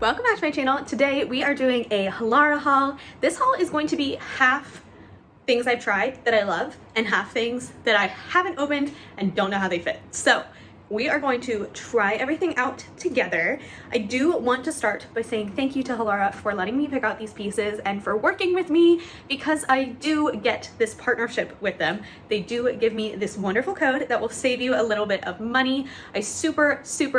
welcome back to my channel. Today we are doing a Halara haul. This haul is going to be half things I've tried that I love and half things that I haven't opened and don't know how they fit. So we are going to try everything out together. I do want to start by saying thank you to Halara for letting me pick out these pieces and for working with me, because I do get this partnership with them. They do give me this wonderful code that will save you a little bit of money. I super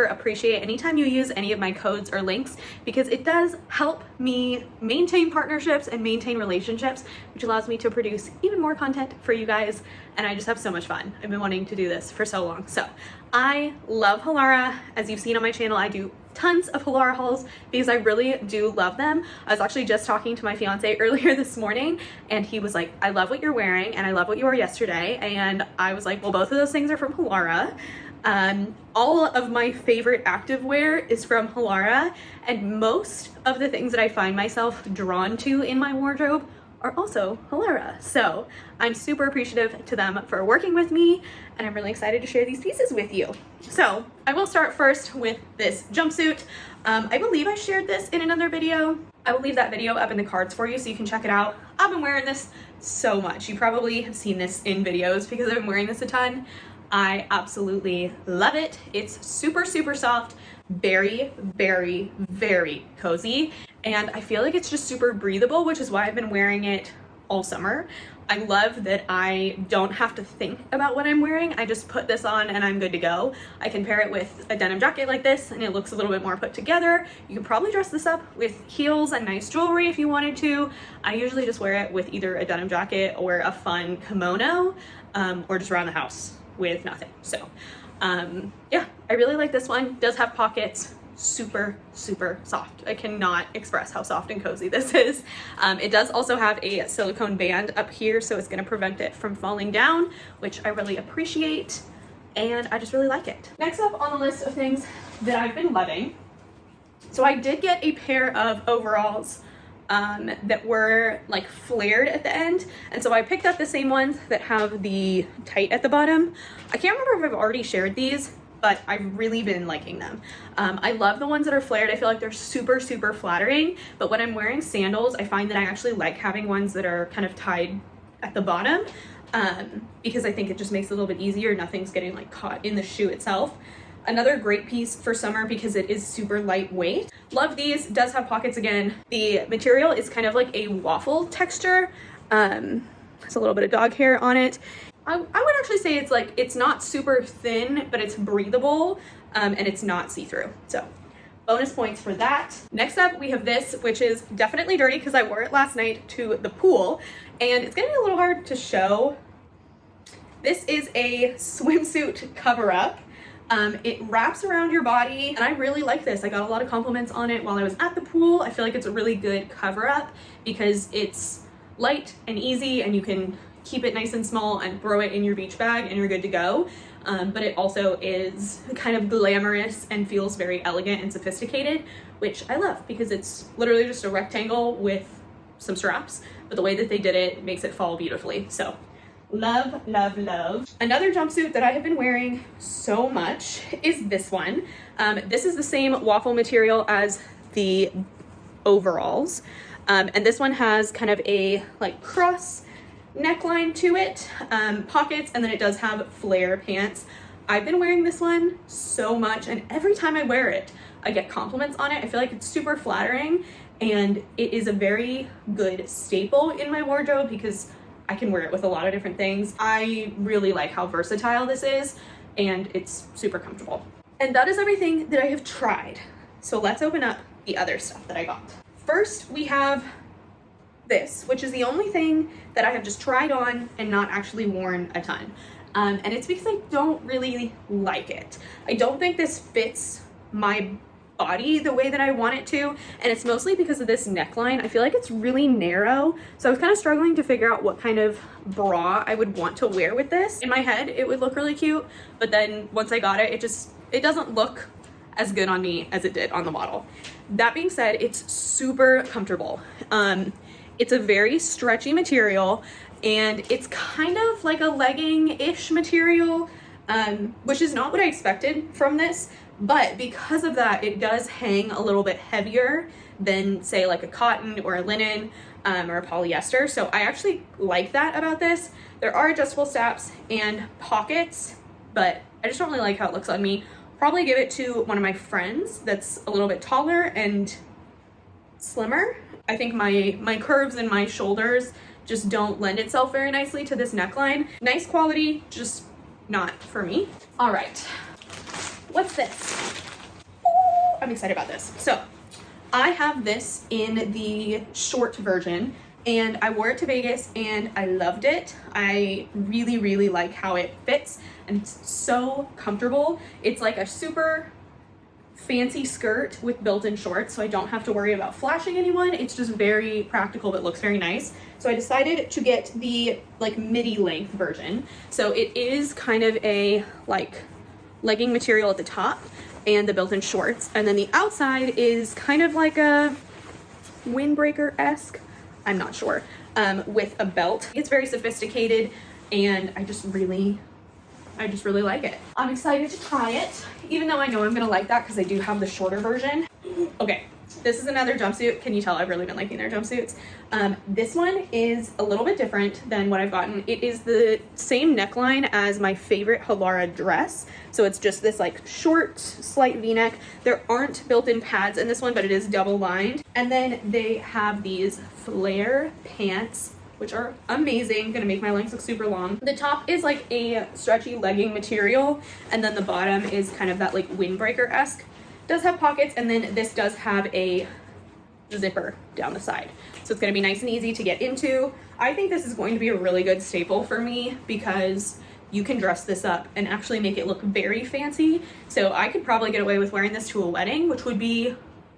appreciate anytime you use any of my codes or links, because it does help me maintain partnerships and maintain relationships, which allows me to produce even more content for you guys. And I just have so much fun. I've been wanting to do this for so long. So I love Halara. As you've seen on my channel, I do tons of Halara hauls because I really do love them. I was actually just talking to my fiance earlier this morning and he was like, I love what you're wearing and I love what you wore yesterday. And I was like, well, both of those things are from Halara. All of my favorite activewear is from Halara, and most of the things that I find myself drawn to in my wardrobe are also Halara. So I'm super appreciative to them for working with me, and I'm really excited to share these pieces with you. So I will start first with this jumpsuit. I believe I shared this in another video. I will leave that video up in the cards for you so you can check it out. I've been wearing this so much. You probably have seen this in videos because I've been wearing this a ton. I absolutely love it. It's super soft, very cozy, and I feel like it's just super breathable, which is why I've been wearing it all summer. I love that I don't have to think about what I'm wearing. I just put this on and I'm good to go. I can pair it with a denim jacket like this and it looks a little bit more put together. You could probably dress this up with heels and nice jewelry if you wanted to. I usually just wear it with either a denim jacket or a fun kimono, or just around the house with nothing. So yeah, I really like this one. It does have pockets. Super soft. I cannot express how soft and cozy this is. It does also have a silicone band up here, so it's going to prevent it from falling down, which I really appreciate, and I just really like it. Next up on the list of things that I've been loving, so I did get a pair of overalls that were like flared at the end, and so I picked up the same ones that have the tight at the bottom. I can't remember if I've already shared these, but I've really been liking them. I love the ones that are flared. I feel like they're super flattering, but when I'm wearing sandals, I find that I actually like having ones that are kind of tied at the bottom, because I think it just makes it a little bit easier. Nothing's getting like caught in the shoe itself. Another great piece for summer because it is super lightweight. Love these. Does have pockets again. The material is kind of like a waffle texture. There's a little bit of dog hair on it. I would actually say it's like, it's not super thin, but it's breathable, and it's not see-through. So bonus points for that. Next up, we have this, which is definitely dirty because I wore it last night to the pool, and it's gonna be a little hard to show. This is a swimsuit cover-up. It wraps around your body, and I really like this. I got a lot of compliments on it while I was at the pool. I feel like it's a really good cover-up because it's light and easy, and you can keep it nice and small and throw it in your beach bag and you're good to go. But it also is kind of glamorous and feels very elegant and sophisticated, which I love because it's literally just a rectangle with some straps, but the way that they did it makes it fall beautifully. So love. Another jumpsuit that I have been wearing so much is this one. This is the same waffle material as the overalls, and this one has kind of a like cross neckline to it, pockets, and then it does have flare pants. I've been wearing this one so much, and every time I wear it, I get compliments on it. I feel like it's super flattering, and it is a very good staple in my wardrobe because I can wear it with a lot of different things. I really like how versatile this is, and it's super comfortable. And that is everything that I have tried. So let's open up the other stuff that I got. First, we have this, which is the only thing that I have just tried on and not actually worn a ton. And it's because I don't really like it. I don't think this fits my body the way that I want it to, and it's mostly because of this neckline. I feel like it's really narrow, so I was kind of struggling to figure out what kind of bra I would want to wear with this. In my head, it would look really cute, but then once I got it, it doesn't look as good on me as it did on the model. That being said, it's super comfortable. It's a very stretchy material, and it's kind of like a legging-ish material, which is not what I expected from this, but because of that, it does hang a little bit heavier than say like a cotton or a linen or a polyester. So I actually like that about this. There are adjustable straps and pockets, but I just don't really like how it looks on me. Probably give it to one of my friends that's a little bit taller and slimmer. I think my curves and my shoulders just don't lend itself very nicely to this neckline. Nice quality, just not for me. All right, what's this? Ooh, I'm excited about this. So I have this in the short version and I wore it to Vegas and I loved it. I really, really like how it fits and it's so comfortable. It's like a super fancy skirt with built-in shorts, so I don't have to worry about flashing anyone. It's just very practical but looks very nice. So I decided to get the like midi length version. So it is kind of a like legging material at the top and the built-in shorts, and then the outside is kind of like a windbreaker-esque, I'm not sure, with a belt. It's very sophisticated and I just really like it. I'm excited to try it, even though I know I'm gonna like that because I do have the shorter version. Okay, this is another jumpsuit. Can you tell I've really been liking their jumpsuits? This one is a little bit different than what I've gotten. It is the same neckline as my favorite Halara dress. So it's just this like short, slight V-neck. There aren't built-in pads in this one, but it is double lined. And then they have these flare pants, which are amazing, gonna make my legs look super long. The top is like a stretchy legging material, and then the bottom is kind of that like windbreaker-esque. Does have pockets, and then this does have a zipper down the side. So it's gonna be nice and easy to get into. I think this is going to be a really good staple for me because you can dress this up and actually make it look very fancy. So I could probably get away with wearing this to a wedding, which would be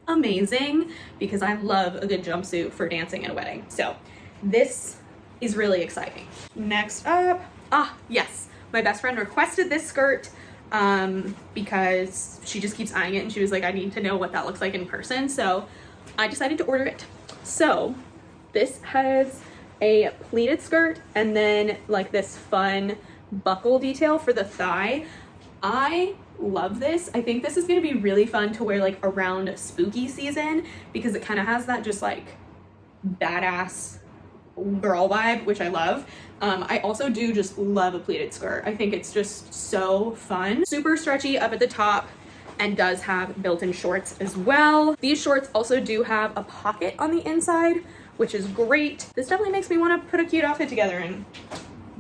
amazing because I love a good jumpsuit for dancing at a wedding. So this is really exciting. Next up, yes, my best friend requested this skirt because she just keeps eyeing it and she was like, I need to know what that looks like in person. So I decided to order it. So this has a pleated skirt and then like this fun buckle detail for the thigh. I love this. I think this is going to be really fun to wear like around spooky season because it kind of has that just like badass girl vibe, which I love. I also do just love a pleated skirt. I think it's just so fun. Super stretchy up at the top and does have built-in shorts as well. These shorts also do have a pocket on the inside, which is great. This definitely makes me want to put a cute outfit together and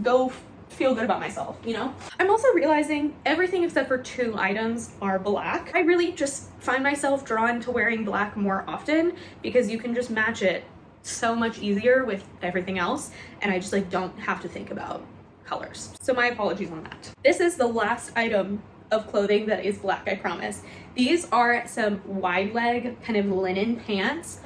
go feel good about myself, you know? I'm also realizing everything except for 2 items are black. I really just find myself drawn to wearing black more often because you can just match it so much easier with everything else, and I just like don't have to think about colors. So my apologies on that. This is the last item of clothing that is black, I promise. These are some wide leg kind of linen pants.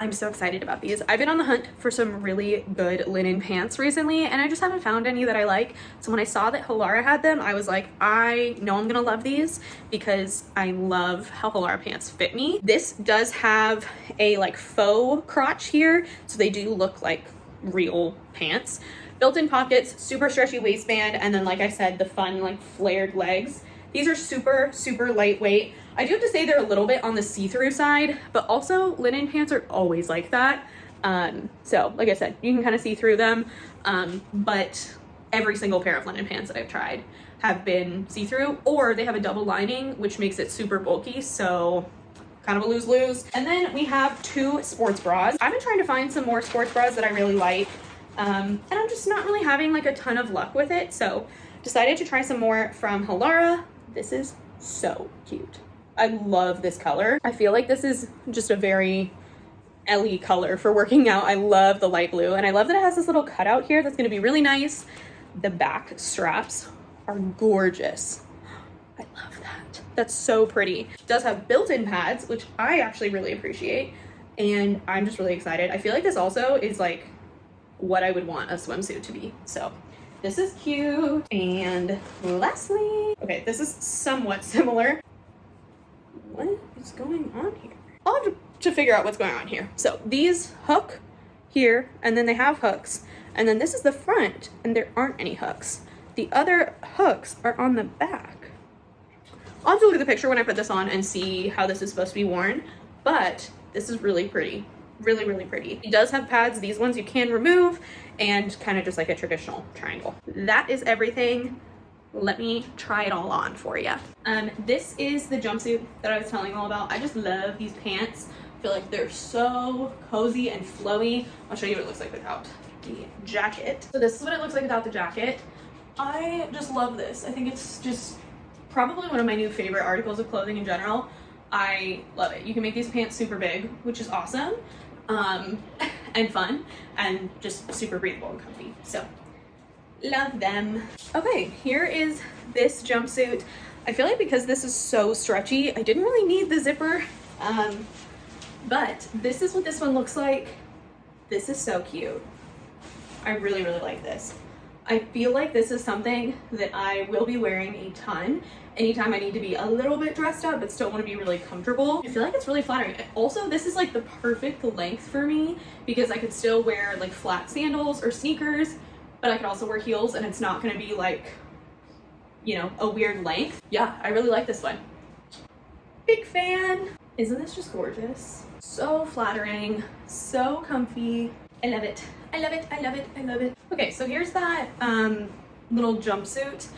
I'm so excited about these. I've been on the hunt for some really good linen pants recently and I just haven't found any that I like. So when I saw that Halara had them, I was like, I know I'm gonna love these because I love how Halara pants fit me. This does have a like faux crotch here, so they do look like real pants. Built-in pockets, super stretchy waistband, and then like I said, the fun like flared legs. These are super, super lightweight. I do have to say they're a little bit on the see-through side, but also linen pants are always like that. So like I said, you can kind of see through them, but every single pair of linen pants that I've tried have been see-through, or they have a double lining, which makes it super bulky, so kind of a lose-lose. And then we have 2 sports bras. I've been trying to find some more sports bras that I really like, and I'm just not really having like a ton of luck with it, so decided to try some more from Halara. This is so cute. I love this color. I feel like this is just a very Ellie color for working out. I love the light blue, and I love that it has this little cutout here that's gonna be really nice. The back straps are gorgeous. I love that. That's so pretty. It does have built-in pads, which I actually really appreciate, and I'm just really excited. I feel like this also is like what I would want a swimsuit to be. So this is cute. And lastly, okay, this is somewhat similar. What is going on here? I'll have to figure out what's going on here. So these hook here, and then they have hooks. And then this is the front, and there aren't any hooks. The other hooks are on the back. I'll have to look at the picture when I put this on and see how this is supposed to be worn, but this is really pretty. Really, really pretty. It does have pads. These ones you can remove, and kind of just like a traditional triangle. That is everything. Let me try it all on for you. This is the jumpsuit that I was telling you all about. I just love these pants. I feel like they're so cozy and flowy. I'll show you what it looks like without the jacket. So this is what it looks like without the jacket. I just love this. I think it's just probably one of my new favorite articles of clothing in general. I love it. You can make these pants super big, which is awesome. And fun, and just super breathable and comfy. So love them. Okay, here is this jumpsuit. I feel like because this is so stretchy, I didn't really need the zipper, but this is what this one looks like. This is so cute. I really, really like this. I feel like this is something that I will be wearing a ton anytime I need to be a little bit dressed up but still want to be really comfortable. I feel like it's really flattering. Also, this is like the perfect length for me because I could still wear like flat sandals or sneakers, but I could also wear heels and it's not going to be like, you know, a weird length. Yeah, I really like this one. Big fan. Isn't this just gorgeous? So flattering, so comfy. I love it. I love it. I love it. I love it. Okay, so here's that little jumpsuit.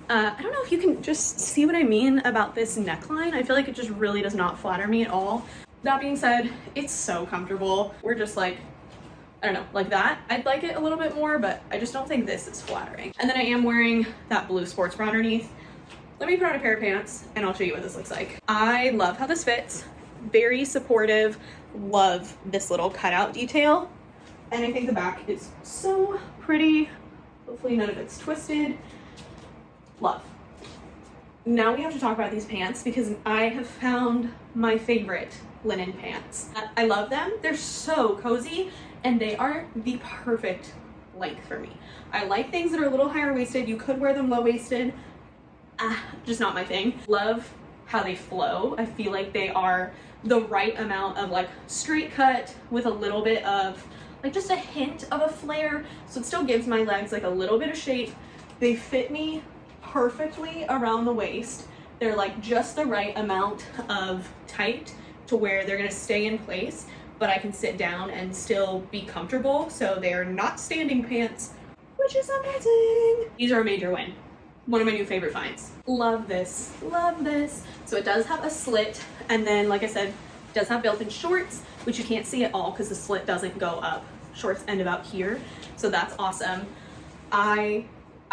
I don't know if you can just see what I mean about this neckline. I feel like it just really does not flatter me at all. That being said, it's so comfortable. We're just like, I don't know, like that. I'd like it a little bit more, but I just don't think this is flattering. And then I am wearing that blue sports bra underneath. Let me put on a pair of pants and I'll show you what this looks like. I love how this fits. Very supportive. Love this little cutout detail. And I think the back is so pretty. Hopefully none of it's twisted. Love. Now we have to talk about these pants because I have found my favorite linen pants. I love them. They're so cozy and they are the perfect length for me. I like things that are a little higher waisted. You could wear them low waisted. Just not my thing. Love how they flow. I feel like they are the right amount of like straight cut with a little bit of like just a hint of a flare. So it still gives my legs like a little bit of shape. They fit me perfectly around the waist. They're like just the right amount of tight to where they're gonna stay in place, but I can sit down and still be comfortable. So they are not standing pants, which is amazing. These are a major win. One of my new favorite finds. Love this, love this. So it does have a slit, and then like I said, it does have built-in shorts, which you can't see at all because the slit doesn't go up. Shorts end about here, so that's awesome. I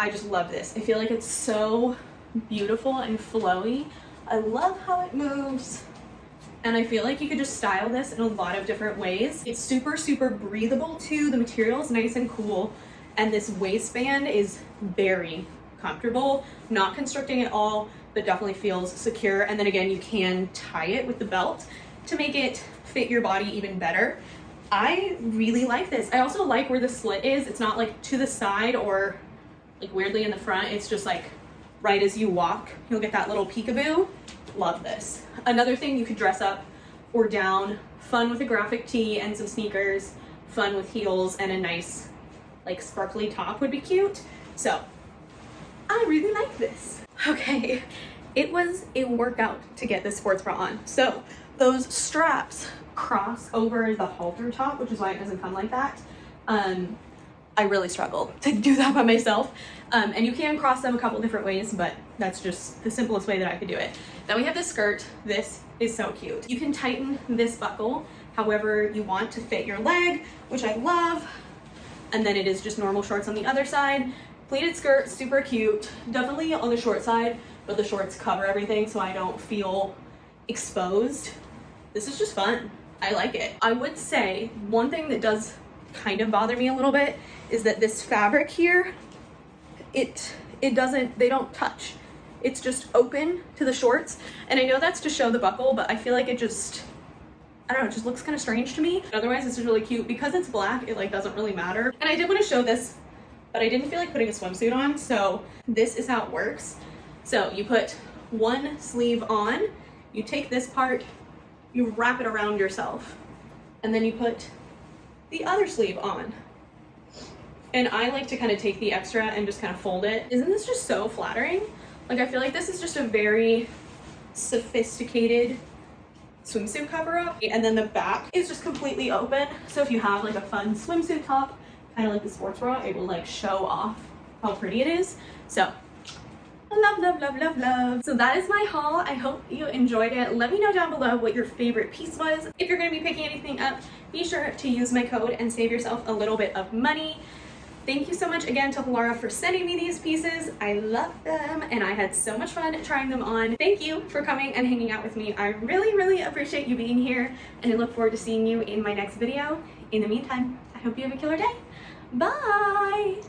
just love this. I feel like it's so beautiful and flowy. I love how it moves, and I feel like you could just style this in a lot of different ways. It's super, super breathable too. The material is nice and cool, and this waistband is very comfortable, not constricting at all, but definitely feels secure. And then again, you can tie it with the belt to make it fit your body even better. I really like this. I also like where the slit is. It's not like to the side or like weirdly in the front. It's just like right as you walk, you'll get that little peekaboo. Love this. Another thing, you could dress up or down. Fun with a graphic tee and some sneakers. Fun with heels and a nice like sparkly top would be cute. So I really like this. Okay, it was a workout to get this sports bra on. So those straps cross over the halter top, which is why it doesn't come like that. I really struggled to do that by myself. And you can cross them a couple different ways, but that's just the simplest way that I could do it. Then we have this skirt. This is so cute. You can tighten this buckle however you want to fit your leg, which I love. And then it is just normal shorts on the other side. Pleated skirt, super cute. Definitely on the short side, but the shorts cover everything so I don't feel exposed. This is just fun. I like it. I would say one thing that does kind of bother me a little bit is that this fabric here, they don't touch. It's just open to the shorts. And I know that's to show the buckle, but I feel like it just, I don't know, it just looks kind of strange to me. Otherwise, this is really cute. Because it's black, it like doesn't really matter. And I did want to show this, but I didn't feel like putting a swimsuit on. So this is how it works. So you put one sleeve on, you take this part, you wrap it around yourself, and then you put the other sleeve on. And I like to kind of take the extra and just kind of fold it. Isn't this just so flattering? Like I feel like this is just a very sophisticated swimsuit cover up. And then the back is just completely open. So if you have like a fun swimsuit top, kind of like the sports bra, it will like show off how pretty it is. So love, love, love, love, love. So that is my haul. I hope you enjoyed it. Let me know down below what your favorite piece was. If you're going to be picking anything up, be sure to use my code and save yourself a little bit of money. Thank you so much again to Halara for sending me these pieces. I love them and I had so much fun trying them on. Thank you for coming and hanging out with me. I really, really appreciate you being here and I look forward to seeing you in my next video. In the meantime, I hope you have a killer day. Bye!